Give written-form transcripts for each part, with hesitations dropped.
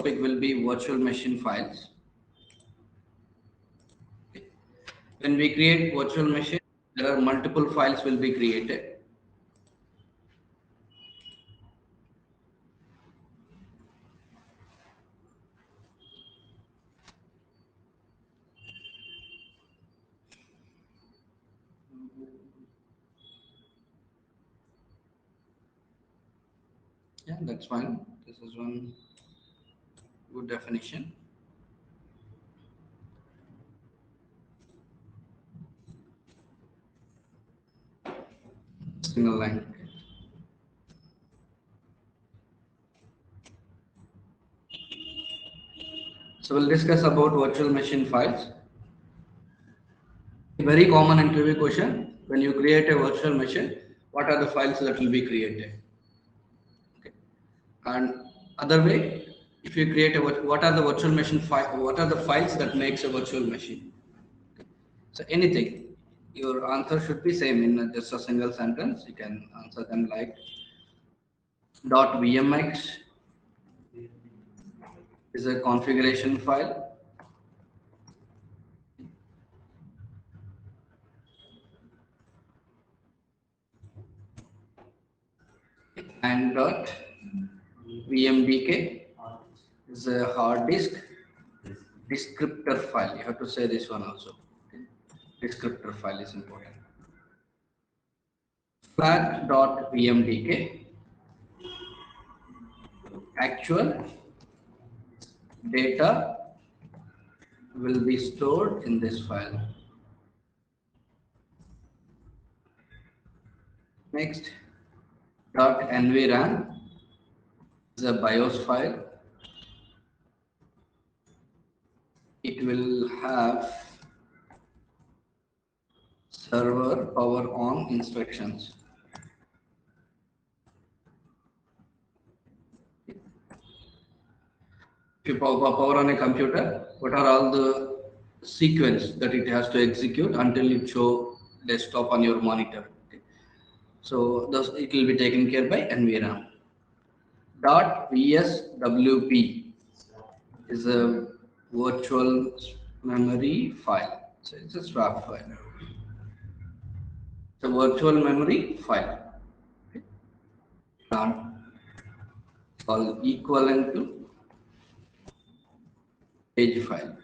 topic will be virtual machine files. When we create virtual machine, there are multiple files will be created. Yeah, that's fine. This is one good definition. Single line. So we'll discuss about virtual machine files. Very common interview question. When you create a virtual machine, what are the files that will be created? Okay. And other way, if you create a what are the virtual machine file? What are the files that makes a virtual machine? Okay. So anything, your answer should be same in just a single sentence. You can answer them like .vmx is a configuration file. And .vmdk is a hard disk descriptor file. You have to say this one also. Okay. Descriptor file is important. Flag.vmdk actual data will be stored in this file. Next, .nvram is a BIOS file. It will have server power on instructions. If you power on a computer, what are all the sequence that it has to execute until it show desktop on your monitor? Okay. So thus it will be taken care by NVRAM. .vswp is a virtual memory file. So it's a swap file. It's a virtual memory file. Okay. Called equivalent to page file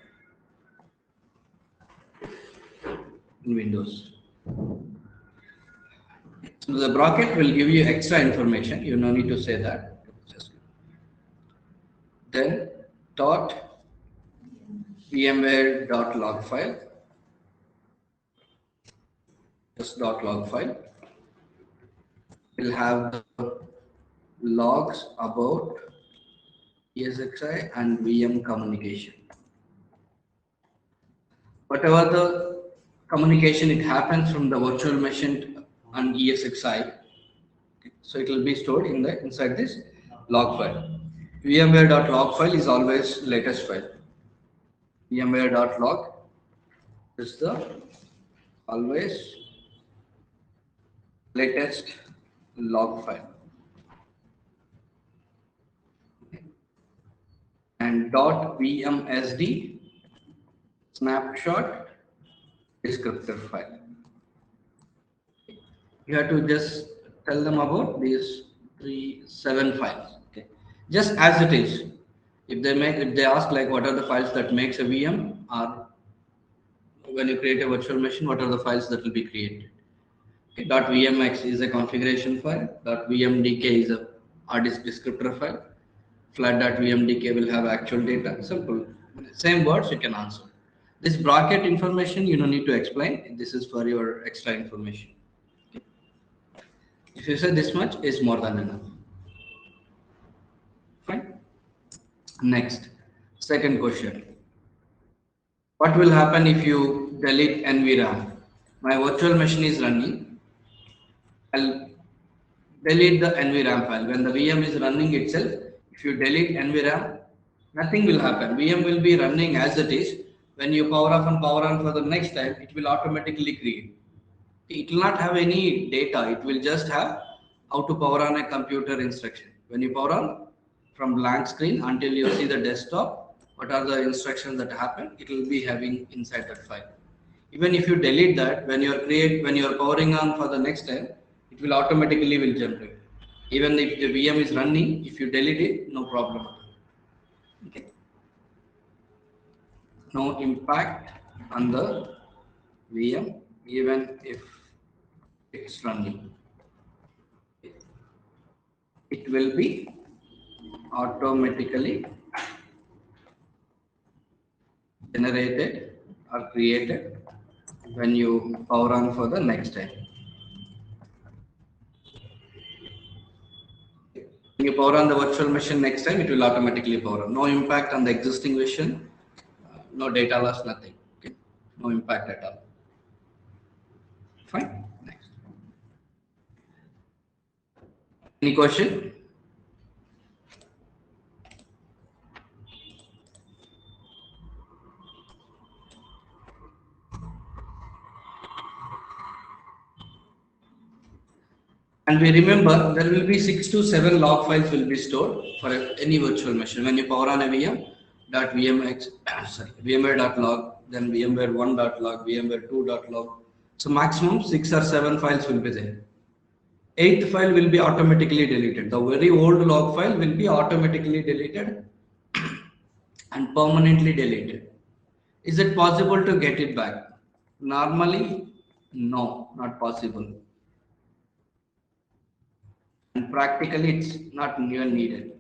in Windows. So the bracket will give you extra information. You no need to say that. Then .vmware.log file. Just .log file will have the logs about ESXi and VM communication. Whatever the communication it happens from the virtual machine and ESXi, so it will be stored in the inside this log file. VMware.log file is always latest file. VMware.log is the always latest log file. And .vmsd snapshot descriptor file. You have to just tell them about these 7 files. Okay, just as it is. If they ask like what are the files that makes a VM, or when you create a virtual machine, what are the files that will be created? Okay, .vmx is a configuration file. .vmdk is a hard disk descriptor file. Flat.vmdk will have actual data. Simple. Same words you can answer. This bracket information you don't need to explain. This is for your extra information. Okay. If you say this much is more than enough. Fine. Next, second question. What will happen if you delete NVRAM? My virtual machine is running. I'll delete the NVRAM file. When the VM is running itself, if you delete NVRAM, nothing will happen. VM will be running as it is. When you power off and power on for the next time, it will automatically create. It will not have any data. It will just have how to power on a computer instruction. When you power on, from blank screen until you see the desktop. What are the instructions that happen? It will be having inside that file. Even if you delete that, when you are powering on for the next time, it will automatically will generate. Even if the VM is running, if you delete it, no problem. Okay. No impact on the VM, even if it's running. It will be automatically generated or created when you power on for the next time. When you power on the virtual machine next time, it will automatically power on. No impact on the existing machine, no data loss, nothing. Okay, no impact at all. Fine. Next. Any question? And we remember there will be 6 to 7 log files will be stored for any virtual machine. When you power on a VM, .vmx, sorry, VMware.log, then VMware1.log, VMware2.log. So maximum 6 or 7 files will be there. 8th file will be automatically deleted. The very old log file will be automatically deleted and permanently deleted. Is it possible to get it back? Normally, no, not possible. And practically, it's not even needed.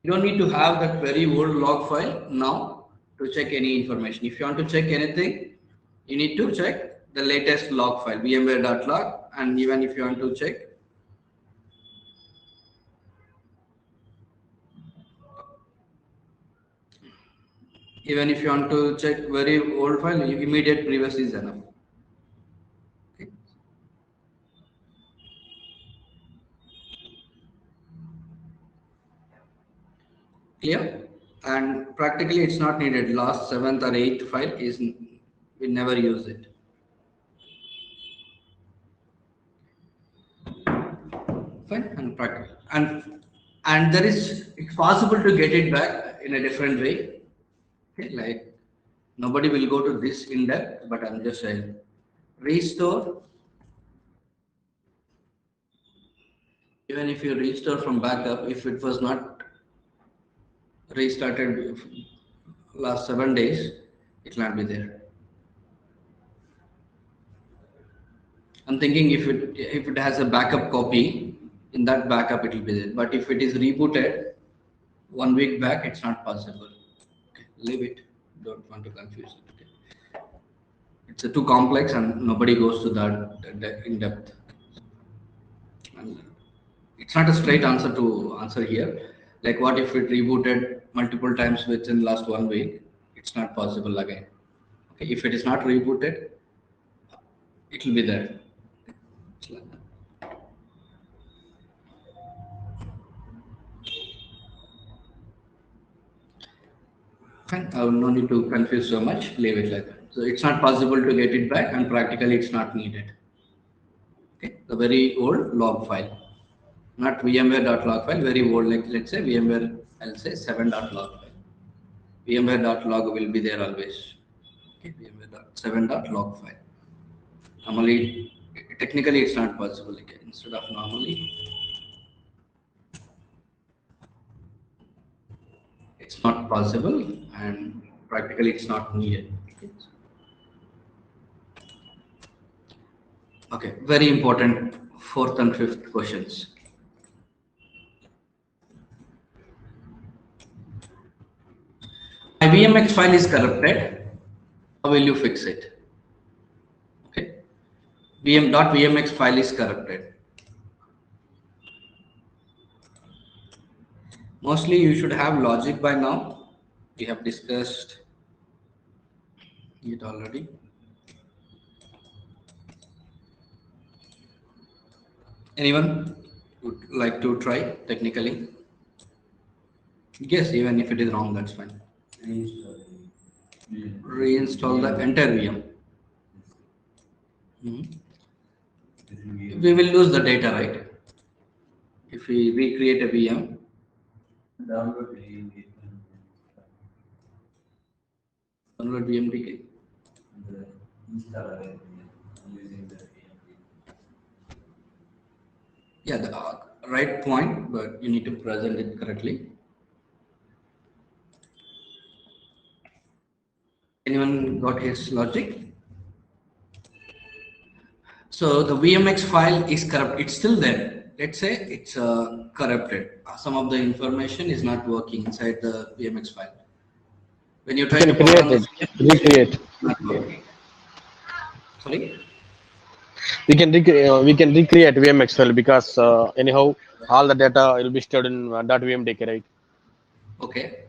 You don't need to have that very old log file now to check any information. If you want to check anything, you need to check the latest log file, VMware.log, and even if you want to check even if you want to check very old file, immediate previous is enough. Okay. Clear? And practically it's not needed. Last 7th or 8th file is we never use it. Fine and practical. And there is it's possible to get it back in a different way. Okay, like nobody will go to this in depth, but I'm just saying restore. Even if you restore from backup, if it was not restarted last 7 days, it will not be there. I'm thinking if it has a backup copy, in that backup it will be there. But if it is rebooted 1 week back, it's not possible. Okay, leave it. Don't want to confuse it. Okay. It's too complex and nobody goes to that in depth. And it's not a straight answer to answer here. Like what if it rebooted multiple times within last 1 week? It's not possible again. Okay, if it is not rebooted, it will be there. Fine. I will no need to confuse so much. Leave it like that. So it's not possible to get it back, and practically it's not needed. Okay, the very old log file, not VMware.log file, very old. Like let's say VMware, I'll say 7.log file. VMware.log will be there always. Okay, VMware.7.log file. Normally, technically, it's not possible. Okay, instead of normally, it's not possible, and practically, it's not needed. Okay, very important 4th and 5th questions. My VMX file is corrupted. How will you fix it? Okay, vm.vmx file is corrupted. Mostly you should have logic by now. We have discussed it already. Anyone would like to try technically? Yes, even if it is wrong, that's fine. Reinstall the entire VM. We will lose the data, right? If we recreate a VM, Download VMDK. download VMDK. The installer using the VMDK. Yeah, the right point, but you need to present it correctly. Anyone got his logic? So the VMX file is corrupt. It's still there. Let's say it's corrupted. Some of the information is not working inside the VMX file. When you We try can to power create on the it, VM, recreate. it's not working. Sorry. We can recreate VMX file because anyhow all the data will be stored in .vmdk, right? Okay.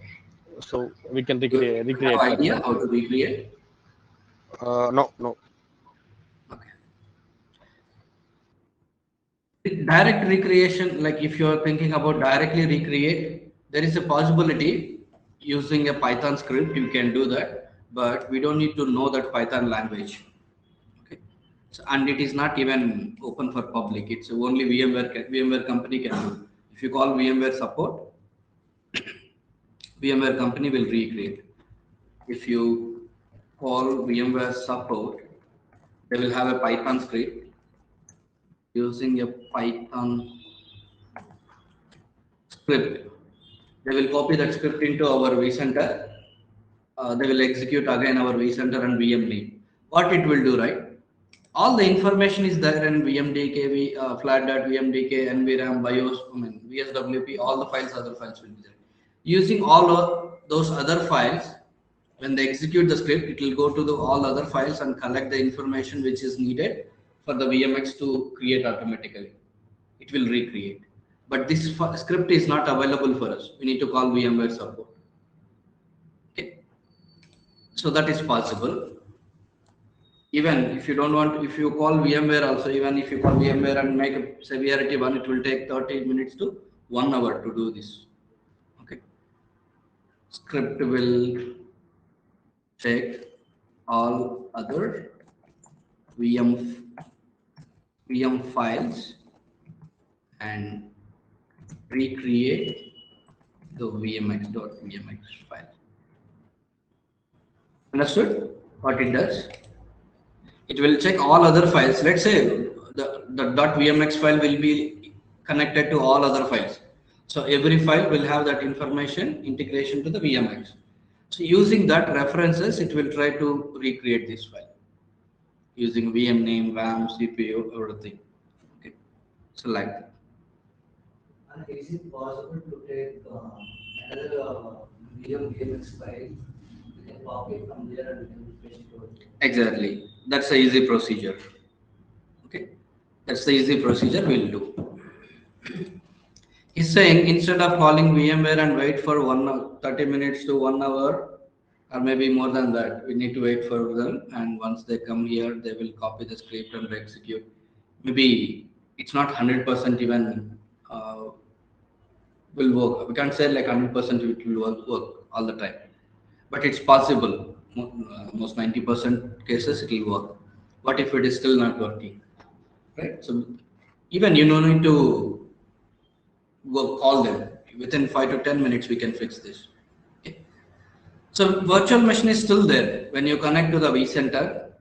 So we can You recreate have that idea file. how to recreate? No, no. Okay. Direct recreation, like if you are thinking about directly recreate, there is a possibility using a Python script, you can do that, but we don't need to know that Python language. Okay. So, and it is not even open for public. It's only VMware company can do. If you call VMware support, VMware company will recreate. If you call VMware support, they will have a Python script using a Python script. They will copy that script into our vCenter. They will execute again our vCenter and VM name. What it will do, right? All the information is there in VMDK, flat.vmdk, NVRAM, BIOS, VSWP, all the files, other files will be there. Using all of those other files, when they execute the script, it will go to the all other files and collect the information which is needed for the VMX to create automatically. It will recreate. But this script is not available for us. We need to call VMware support. Okay. So that is possible. Even if you don't want, if you call VMware also, even if you call VMware and make a severity one, it will take 30 minutes to 1 hour to do this. Okay. Script will check all other VM files and recreate the VMX.vmx file. Understood what it does? It will check all other files. Let's say the .vmx file will be connected to all other files. So every file will have that information integration to the VMX. So using that references, it will try to recreate this file using VM name, RAM, CPU, everything. Okay. So like that. And is it possible to take another VMX file? We can copy it from there and we can paste it over there. Exactly. That's the easy procedure. Okay. That's the easy procedure we'll do. He's saying instead of calling VMware and wait for 30 minutes to 1 hour, or maybe more than that, we need to wait for them. And once they come here, they will copy the script and execute. Maybe it's not 100% even will work. We can't say like 100% it will work all the time, but it's possible. Most 90% cases it will work. What if it is still not working? Right? So even you don't need to call them. Within 5 to 10 minutes, we can fix this. Okay. So virtual machine is still there. When you connect to the vCenter,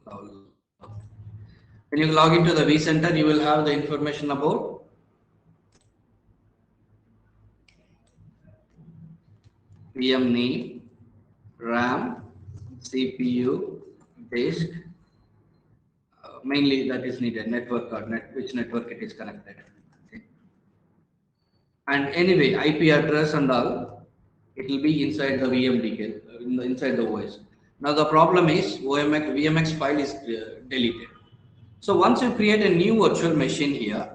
when you log into the vCenter, you will have the information about VM name, RAM, CPU, disk. Mainly that is needed, network or which network it is connected. Okay. And anyway, IP address and all, it will be inside the VMDK, inside the OS. Now the problem is VMX file is deleted. So once you create a new virtual machine here,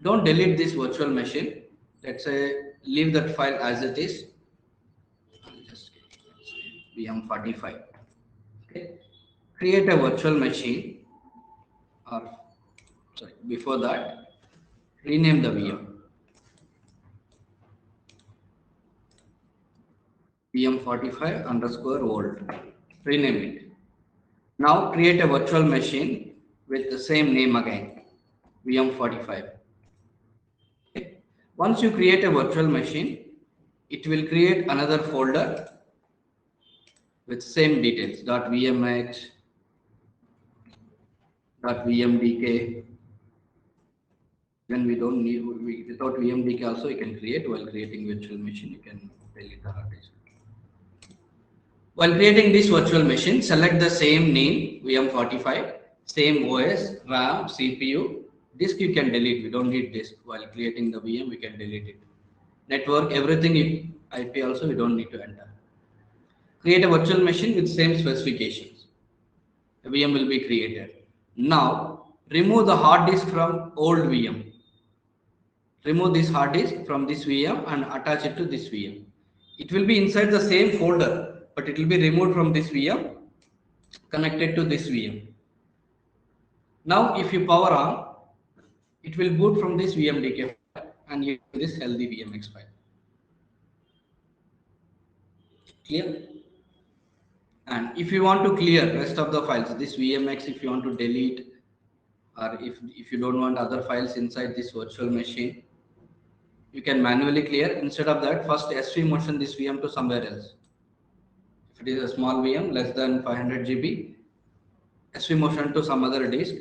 don't delete this virtual machine. Let's say leave that file as it is. I'll just VM45. Okay. Create a virtual machine, or sorry, before that, rename the VM. VM45 underscore old. Rename it. Now create a virtual machine with the same name again. VM45. Okay. Once you create a virtual machine, it will create another folder with same details .vmx, .vmdk. When we don't need, without vmdk also you can create. While creating virtual machine, you can delete the hard disk. While creating this virtual machine, select the same name VM45, same OS, RAM, CPU. Disk you can delete. We don't need disk. While creating the VM, we can delete it. Network, everything, IP also we don't need to enter. Create a virtual machine with same specifications. A VM will be created. Now, remove the hard disk from old VM. Remove this hard disk from this VM and attach it to this VM. It will be inside the same folder, but it will be removed from this VM, connected to this VM. Now, if you power on, it will boot from this VMDK file and use this healthy VMX file. Clear? And if you want to clear rest of the files, this VMX, if you want to delete, or if you don't want other files inside this virtual machine, you can manually clear. Instead of that, first SV motion this VM to somewhere else. If it is a small VM less than 500 GB, SV motion to some other disk.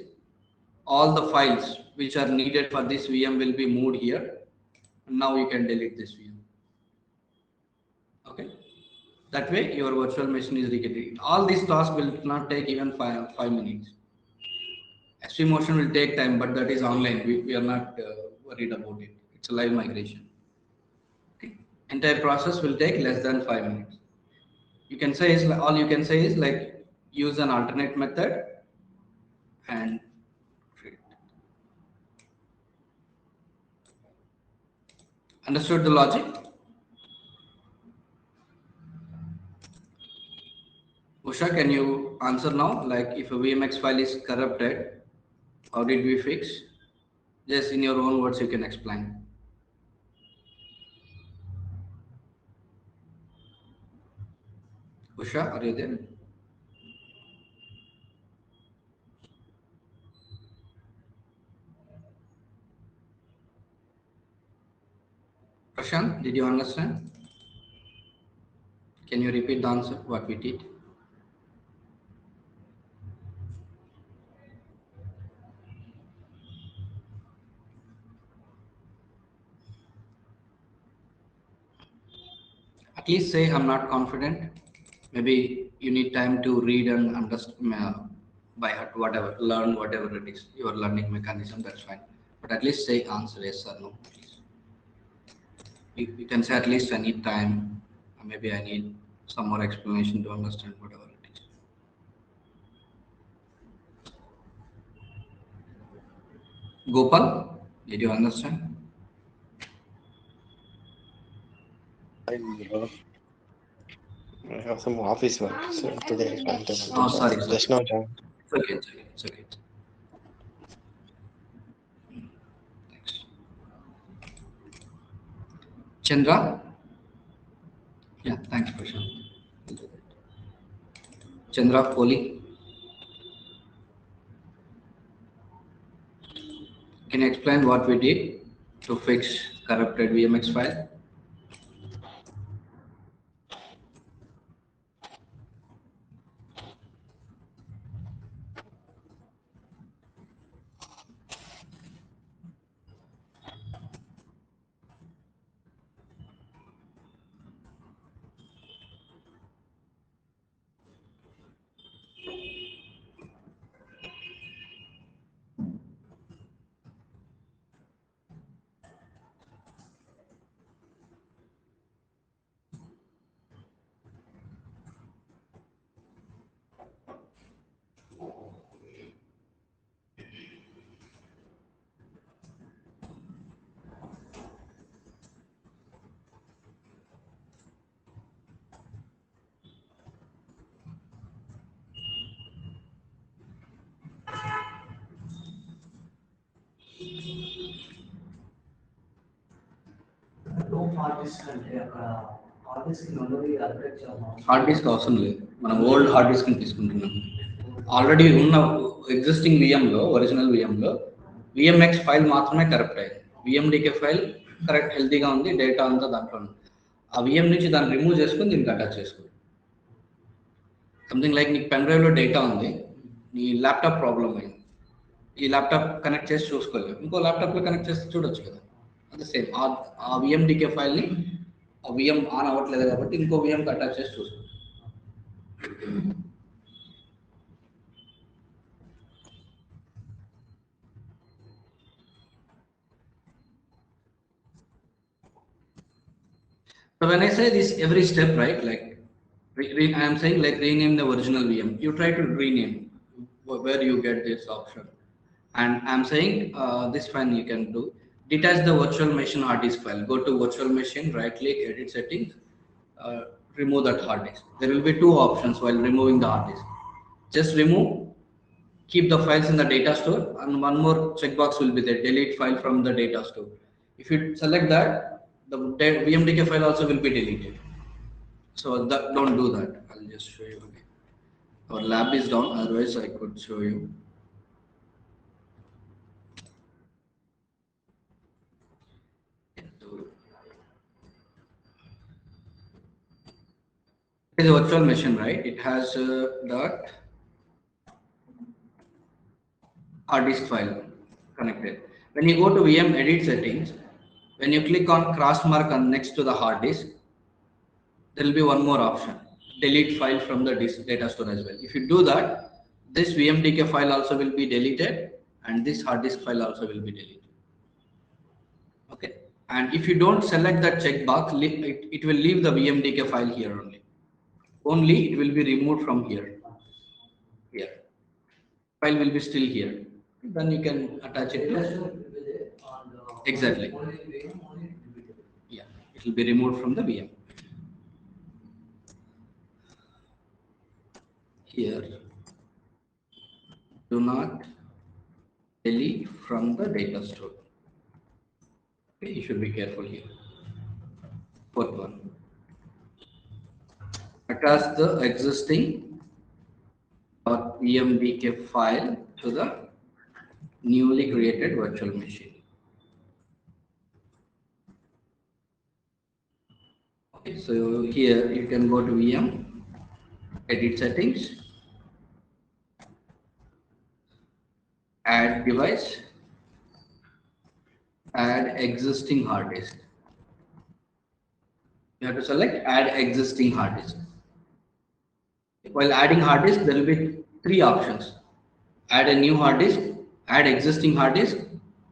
All the files which are needed for this VM will be moved here. And now you can delete this VM. Okay. That way your virtual machine is recreated. All these tasks will not take even 5 minutes. SV motion will take time, but that is online. We are not worried about it. It's a live migration. Okay. Entire process will take less than 5 minutes. You can say is all you can say is like use an alternate method and understood the logic. Usha, can you answer now? Like if a VMX file is corrupted, how did we fix? Just in your own words, you can explain. Usha, are you there? Prashant, did you understand? Can you repeat the answer, what we did? At least say I'm not confident. Maybe you need time to read and understand by heart, whatever, learn whatever it is, your learning mechanism, that's fine. But at least say answer yes or no, please. You can say at least I need time, or maybe I need some more explanation to understand whatever it is. Gopal, did you understand? I have some office work, so today I can't able Oh, to join. sorry. Just now join. It's okay, it's okay, it's okay. Thanks. Chandra? Yeah, thanks, Prashant. Chandra, Kohli, can you explain what we did to fix corrupted VMX file? No hard disk అంటే అక్కడ hard disk memory update చేద్దాం. Hard disk అవసరం లేదు, మనం old hard disk తీసుకుంటున్నాం. Already ఉన్న existing విఎంలో, original విఎంలో VMX file మాత్రమే corrupt అయింది. VMDK ఫైల్ కరెక్ట్ హెల్తీగా ఉంది, డేటా అంతా దాంట్లో ఉంది. ఆ VM నుంచి దాన్ని రిమూవ్ చేసుకుని దీనికి అటాచ్ చేసుకో. సంథింగ్ లైక్ నీకు పెన్ డ్రైవ్లో డేటా ఉంది, నీ ల్యాప్టాప్ ప్రాబ్లం అయింది, ఈ ల్యాప్టాప్ కనెక్ట్ చేసి చూసుకోలేదు, ఇంకో ల్యాప్టాప్లో కనెక్ట్ చేసి చూడొచ్చు కదా. అది సేమ్ ఆ VMDK ఫైల్ని ఆ VM ఆన్ అవ్వట్లేదు కాబట్టి ఇంకో VMకి అటాచ్ చేసి చూసుకో. So when I say this every step, right, like I am saying like rename the original VM. You try to rename where you get this option. And I'm saying this file you can do. Detach the virtual machine hard disk file. Go to virtual machine, right click, edit settings, uh, remove that hard disk. There will be two options while removing the hard disk. Just remove, keep the files in the data store, and one more checkbox will be there, delete file from the data store. If you select that, the VMDK file also will be deleted. So that, don't do that. I'll just show you again. Our lab is down, otherwise I could show you. It is a virtual machine, right? It has that hard disk file connected. When you go to VM edit settings, when you click on cross mark on next to the hard disk, there will be one more option, delete file from the disk data store as well. If you do that, this VMDK file also will be deleted and this hard disk file also will be deleted. Okay. And if you don't select that checkbox, it will leave the VMDK file here only. Only it will be removed from here. Here. File will be still here. Then you can attach it to. Exactly. Yeah, it will be removed from the VM. Here, do not delete from the data store. Okay, you should be careful here. Fourth one, attach the existing .vmdk file to the newly created virtual machine. Okay, so here you can go to VM, edit settings, add device, add existing hard disk. You have to select add existing hard disk. While adding hard disk, there will be three options: add a new hard disk, add existing hard disk,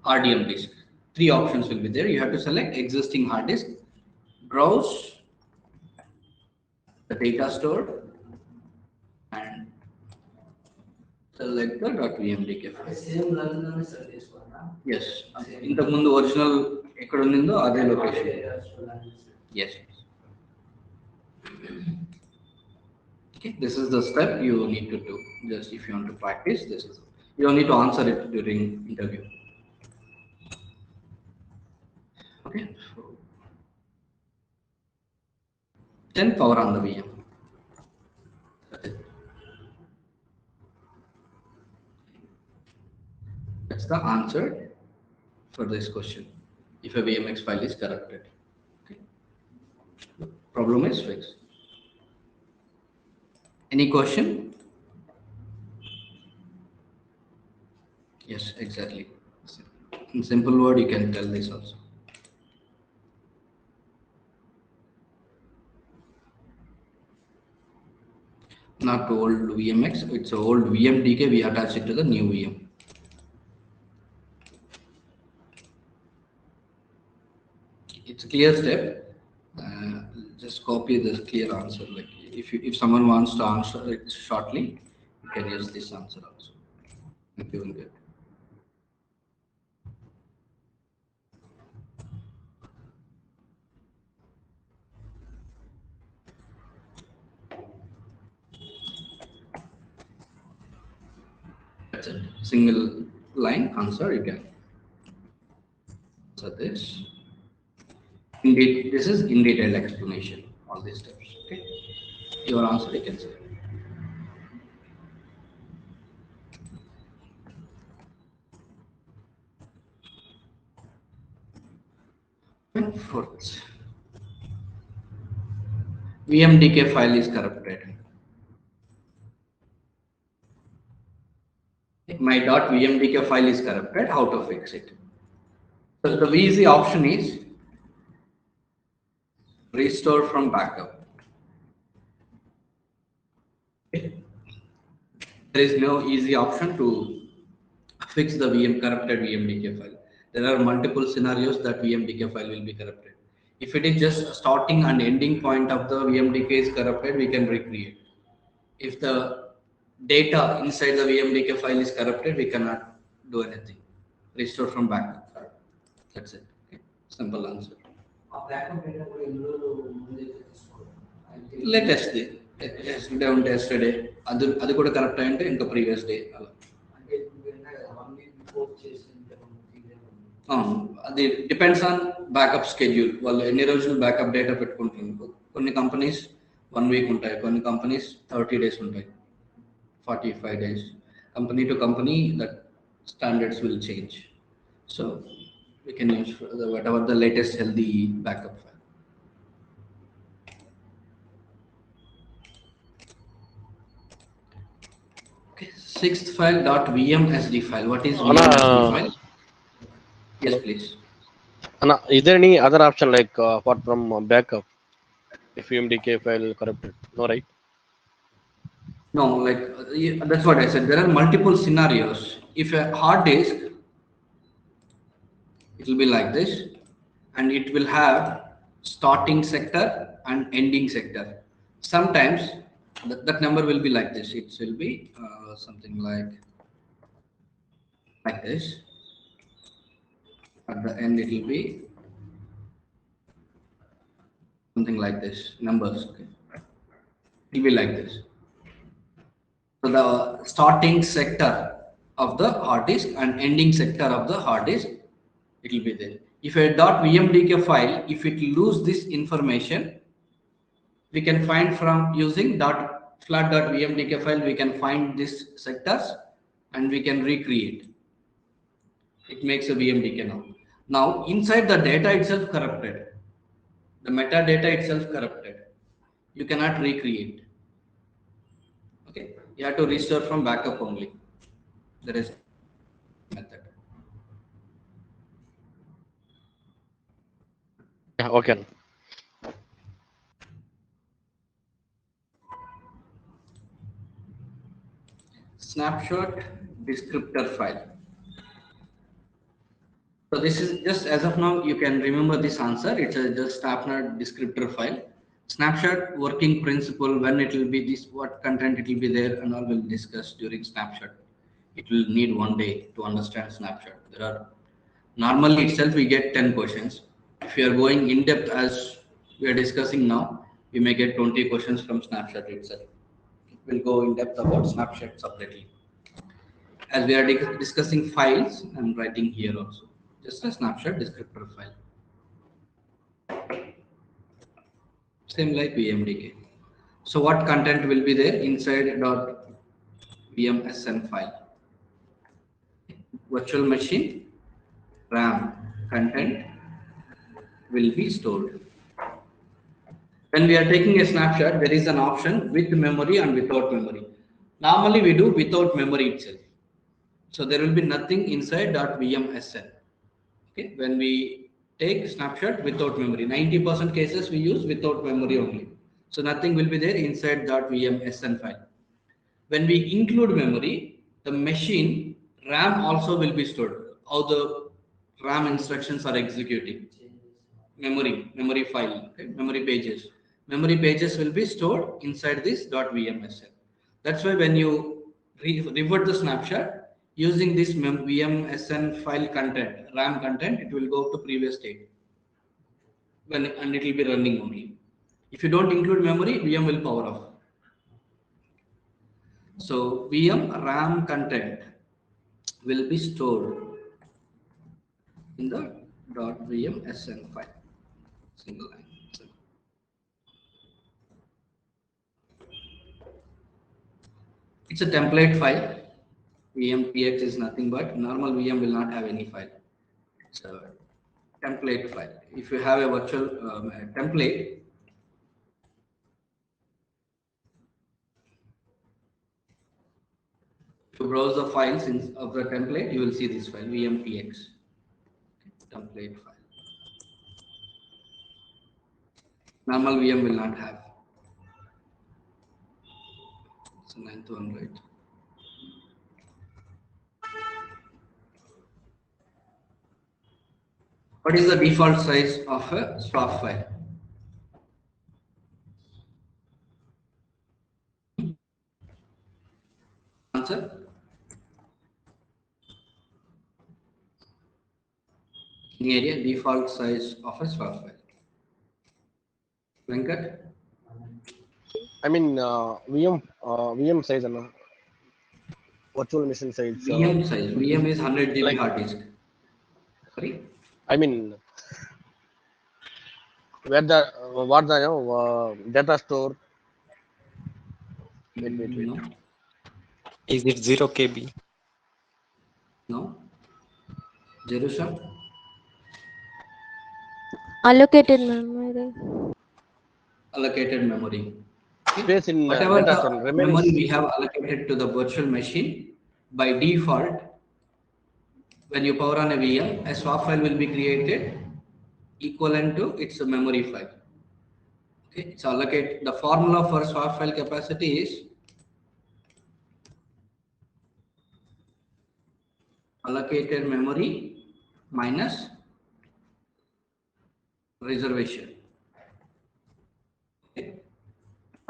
RDM disk. Three options will be there. You have to select existing hard disk, browse the data store, and select the .vmdk file. Same level select this one, huh? Yes. ఇంతకు ముందు original ఎక్కడ ఉండిందో అదే location. Yes. Okay, this is the step you need to do. Just if you want to practice, this is. You don't need to answer it during interview. Okay. So, then power on the VM. That's it. That's the answer for this question. If a VMX file is corrupted, okay. Problem is fixed. Any question? Yes, exactly. In simple word, you can tell this also. Not old VMX, it's old VMDK. We attach it to the new VM. It's a clear step. Just copy this clear answer. Like if someone wants to answer it shortly, you can use this answer also. If you will get. That's it. Single line answer you can. So this. Indeed, this is in detail explanation. All these steps. Okay. Your answer you can say. Fourth, VMDK file is corrupted. My .vmdk file is corrupted. How to fix it? So the easy option is restore from backup. Okay. There is no easy option to fix the corrupted VMDK file. There are multiple scenarios that VMDK file will be corrupted. If it is just starting and ending point of the VMDK is corrupted, we can recreate. If the data inside the VMDK file is corrupted, we cannot do anything. Restore from backup. That's it. Okay. Simple answer. ఆ backup data కూడా ఎన్ని రోజులు ముందే తీసుకోవాలి Latest day. Yesterday ఉంటే yesterday. అది కూడా correct అంటే ఇంకా ప్రీవియస్ డే అలా. అంటే ఇప్పుడు 1 వీక్ బిఫోర్ చేసింటే అది డిపెండ్స్ ఆన్ బ్యాకప్ స్కెడ్యూల్. వాళ్ళు ఎన్ని రోజులు బ్యాకప్ డేటా పెట్టుకుంటున్నారు. కొన్ని కంపెనీస్ 1 వీక్ ఉంటాయి, కొన్ని కంపెనీస్ 30 days ఉంటాయి, 45 days. Company to company, that standards will change. So we can use whatever the latest healthy backup file. Okay, sixth file .vmsd file. What is vmsd file? Yes, please. Anna, is there any other option like apart from backup? If VMDK file corrupted, no, right? No, like that's what I said. There are multiple scenarios. If a hard disk, it will be like this, and it will have starting sector and ending sector. Sometimes that number will be like this. It will be something like this. At the end, it will be something like this. Numbers. Okay. It will be like this. So the starting sector of the hard disk and ending sector of the hard disk, it will be there. If a .vmdk file, if it lose this information, we can find from using flat.vmdk file, we can find these sectors and we can recreate. It makes a VMDK now. Now inside the data itself corrupted, the metadata itself corrupted, you cannot recreate. Okay, you have to restore from backup only. There is method. Yeah, okay. Snapshot descriptor file. So this is just as of now, you can remember this answer. It's a just snapshot descriptor file. Snapshot working principle, when it will be this, what content it will be there, and all will discuss during snapshot. It will need 1 day to understand snapshot. There are normally itself we get 10 questions. If you are going in depth as we are discussing now, we may get 20 questions from snapshot itself. We'll go in depth about snapshot separately. As we are discussing files, I'm writing here also. Just a snapshot descriptor file. Same like VMDK. So what content will be there inside .vmsn file? Virtual machine, RAM, content will be stored. When we are taking a snapshot, there is an option with memory and without memory. Normally we do without memory itself. So there will be nothing inside .vmsn. Okay, when we take snapshot without memory, 90% cases we use without memory only. So nothing will be there inside .vmsn file. When we include memory, the machine RAM also will be stored. How the RAM instructions are executing. Memory file, okay, memory pages will be stored inside this .vmsn. That's why when you revert the snapshot, using this VMSN file content, RAM content, it will go to previous state and it will be running only. If you don't include memory, VM will power off. So VM RAM content will be stored in the .vmsn file. Single line. It's a template file. VMPX is nothing but normal VM will not have any file. So template file. If you have a virtual template, if you browse the files of the template, you will see this file vmpx template file. Normal VM will not have. It's a 9th one, right? What is the default size of a swap file? Answer? Any area default size of a swap file? Venkat? I mean, VM size, virtual machine size. VM size. VM is 100 GB Like, hard disk. Sorry? I mean, where the what the data store. Wait. No. Is it 0 KB? No. Jerusha? Allocated memory. Allocated memory. Okay. Space in Whatever data store the remains. memory we have allocated to the virtual machine, by default, when you power on a VM, a swap file will be created equivalent to its memory file. Okay, it's allocate. The formula for swap file capacity is allocated memory minus reservation. Okay.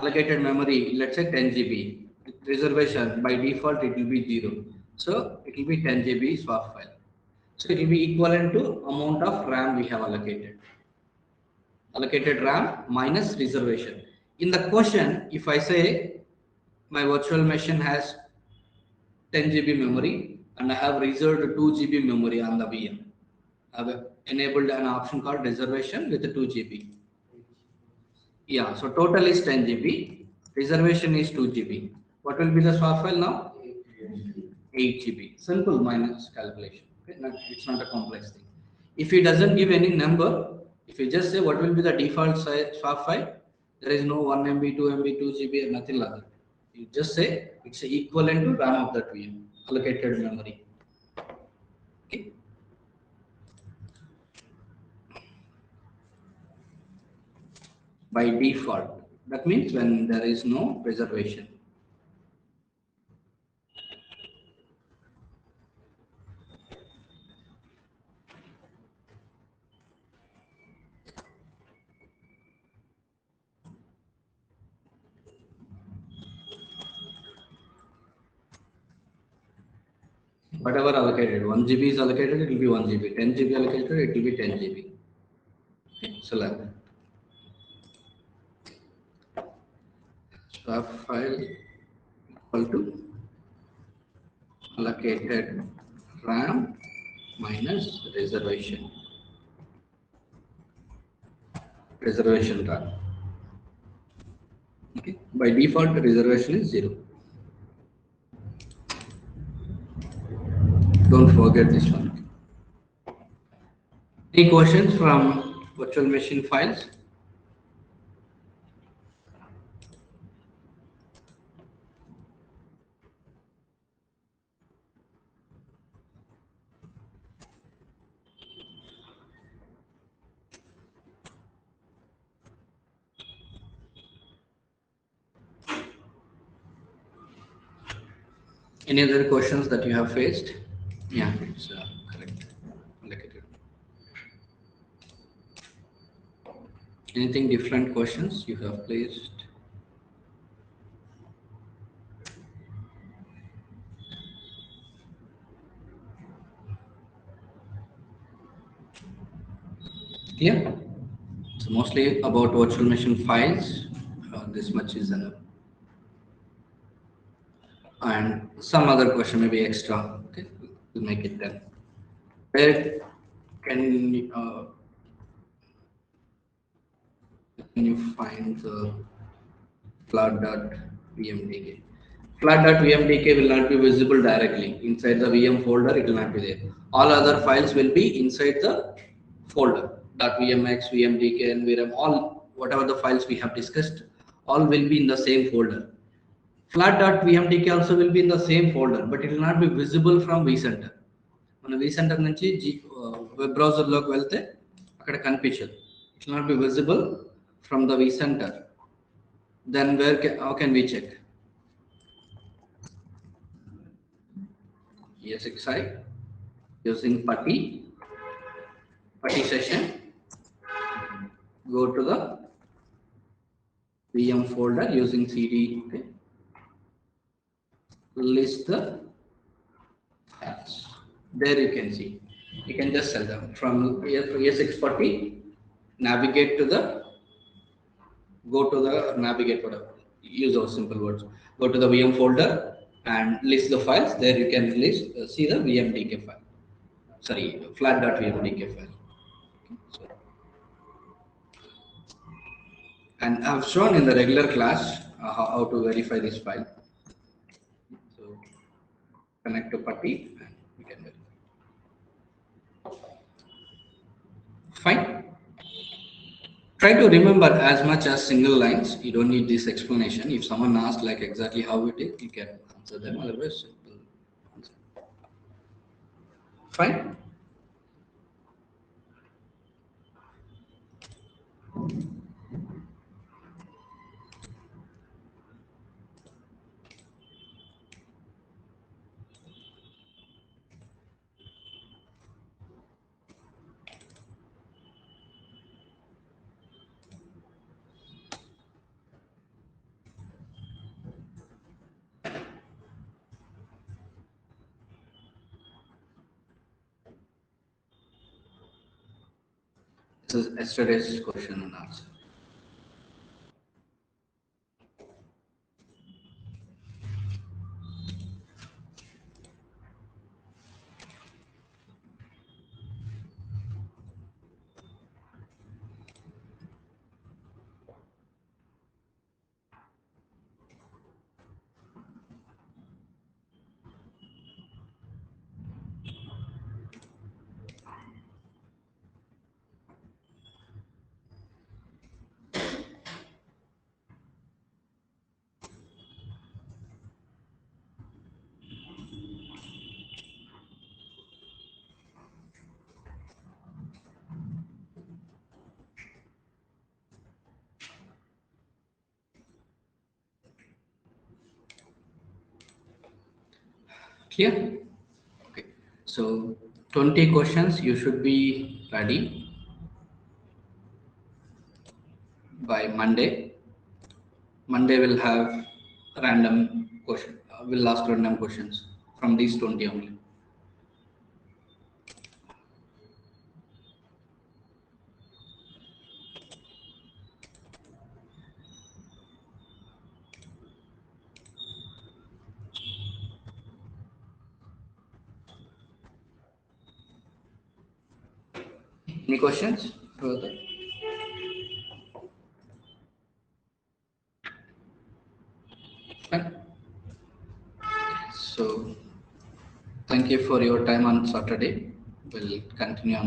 Allocated memory, let's say 10 GB. Reservation by default it will be 0. So it will be 10 GB swap file. So it will be equivalent to amount of RAM we have allocated. Allocated RAM minus reservation. In the question, if I say my virtual machine has 10 GB memory and I have reserved 2 GB memory on the VM, I have enabled an option called reservation with 2 GB. Yeah, so total is 10 GB, reservation is 2 GB. What will be the swap file now? 8 GB. Simple minus calculation. Okay? It's not a complex thing. If he doesn't give any number, if you just say what will be the default size swap file, there is no 1 MB, 2 MB, 2 GB, and nothing like that. You just say it's equivalent to RAM of that VM, allocated memory. Okay. By default, that means when there is no reservation. Whatever allocated, 1 GB is allocated, it will be 1 GB. 10 GB allocated, it will be 10 GB. Okay, so like that. Swap file equal to allocated RAM minus reservation RAM. Okay, by default reservation is 0. Don't forget this one. Any questions from virtual machine files? Any other questions that you have faced? Yeah, it's correct. Allocated. Anything different questions you have placed? Yeah. So mostly about virtual machine files. This much is enough. And some other question maybe extra. Okay, we'll make it 10. Where can you find the flat.vmdk? Flat.vmdk will not be visible directly inside the VM folder. It will not be there. All other files will be inside the folder. .vmx, vmdk, and vrm, all whatever the files we have discussed, all will be in the same folder. Flat.vmdk also will be in the same folder, but it will not be visible from vCenter. మన vCenter నుంచి web బ్రౌజర్లోకి వెళ్తే అక్కడ కనిపించదు. It will not be visible from the vCenter. Then how can we check? ESXi using putty session. Go to the VM folder using cd. Okay. List the files. There you can see. You can just sell them from ESX40. Navigate to the. Go to the navigate whatever. Use those simple words. Go to the VM folder and list the files. There you can see the vmdk file. Sorry, flat.vmdk file. So, and I've shown in the regular class how to verify this file. So connect to putty and you can verify. Fine. Try to remember as much as single lines. You don't need this explanation. If someone asks like exactly how it is, you can answer them. Otherwise, simple answer. Fine. This is yesterday's question and answer. Clear? Okay. So 20 questions you should be ready by Monday. Monday will have random question. We'll ask random questions from these 20 only. Any questions further? Fine. So thank you for your time on Saturday. We'll continue on